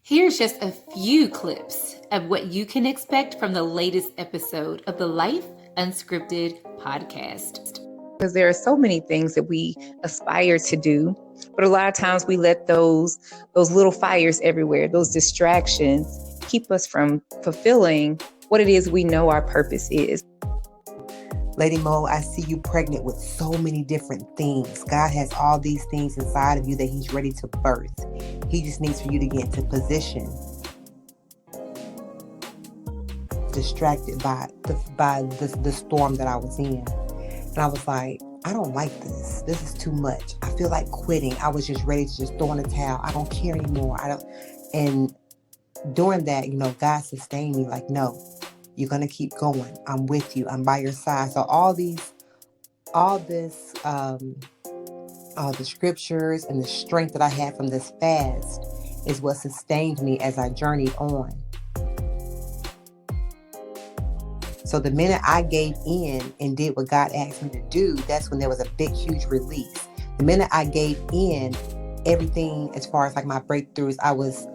Here's just a few clips of what you can expect from the latest episode of the Life Unscripted podcast. Because there are so many things that we aspire to do, but a lot of times we let those little fires everywhere, those distractions, keep us from fulfilling what it is we know our purpose is. Lady Mo, I see you pregnant with so many different things. God has all these things inside of you that He's ready to birth. He just needs for you to get into position. Distracted by the storm that I was in. And I was like, I don't like this. This is too much. I feel like quitting. I was just ready to just throw in the towel. I don't care anymore. And during that, God sustained me like, no. You're going to keep going. I'm with you. I'm by your side. So all the scriptures and the strength that I had from this fast is what sustained me as I journeyed on. So the minute I gave in and did what God asked me to do, that's when there was a big, huge release. The minute I gave in, everything as far as like my breakthroughs, I was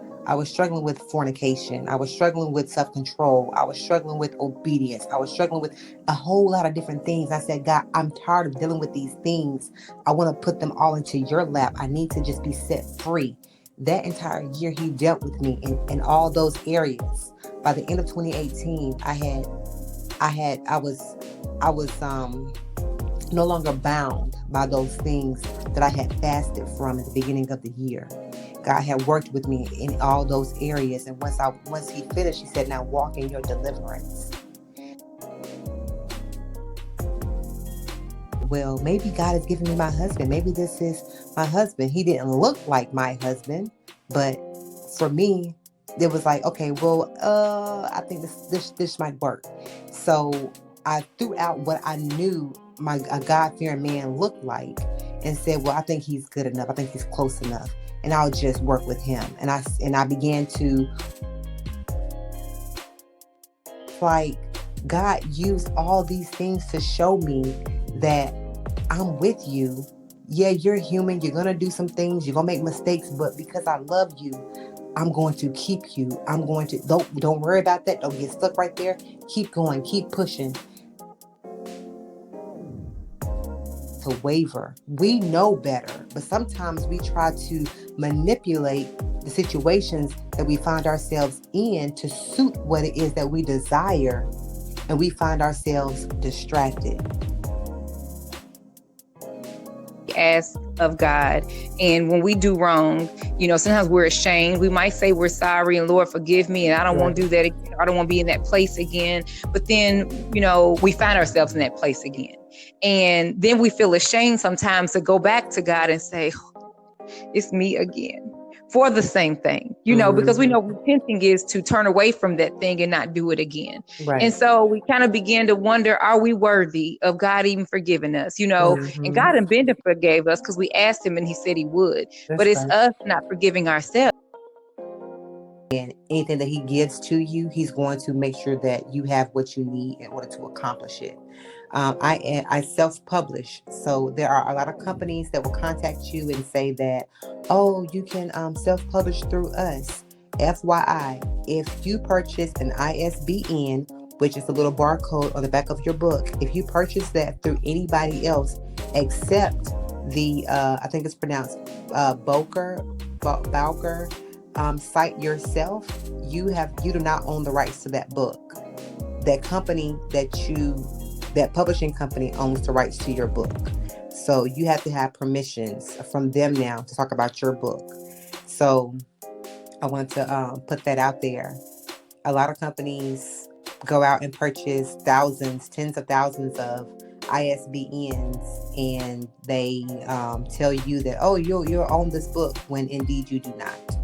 struggling with fornication. I was struggling with self-control. I was struggling with obedience. I was struggling with a whole lot of different things. I said, God, I'm tired of dealing with these things. I want to put them all into your lap. I need to just be set free. That entire year, He dealt with me in all those areas. By the end of 2018, I was no longer bound by those things that I had fasted from at the beginning of the year. God had worked with me in all those areas. And once He finished, He said, now walk in your deliverance. Well, maybe God is giving me my husband. Maybe this is my husband. He didn't look like my husband, but for me, it was like, okay, well, I think this might work. So I threw out what I knew a God-fearing man looked like and said, well, I think he's good enough. I think he's close enough. And I'll just work with him. And I began to, like, God used all these things to show me that I'm with you. Yeah, you're human. You're going to do some things. You're going to make mistakes. But because I love you, I'm going to keep you. I'm going to, don't worry about that. Don't get stuck right there. Keep going. Keep pushing. To waver. We know better, but sometimes we try to manipulate the situations that we find ourselves in to suit what it is that we desire, and we find ourselves distracted. Ask of God, and when we do wrong, sometimes we're ashamed. We might say we're sorry and Lord forgive me, and I don't want to do that again. I don't want to be in that place again. But then we find ourselves in that place again, and then we feel ashamed sometimes to go back to God and say, it's me again for the same thing, because we know repenting is to turn away from that thing and not do it again. Right. And so we kind of begin to wonder, are we worthy of God even forgiving us? And God and Bender forgave us because we asked Him and He said He would. But it's us not forgiving ourselves. And anything that He gives to you, He's going to make sure that you have what you need in order to accomplish it. I self-publish, so there are a lot of companies that will contact you and say that, oh, you can self-publish through us. FYI, if you purchase an ISBN, which is a little barcode on the back of your book, if you purchase that through anybody else except the, I think it's pronounced Bowker, site yourself, you do not own the rights to that book. That company that publishing company owns the rights to your book. So you have to have permissions from them now to talk about your book. So I want to put that out there. A lot of companies go out and purchase thousands, tens of thousands of ISBNs, and they tell you that, oh, you'll own this book, when indeed you do not.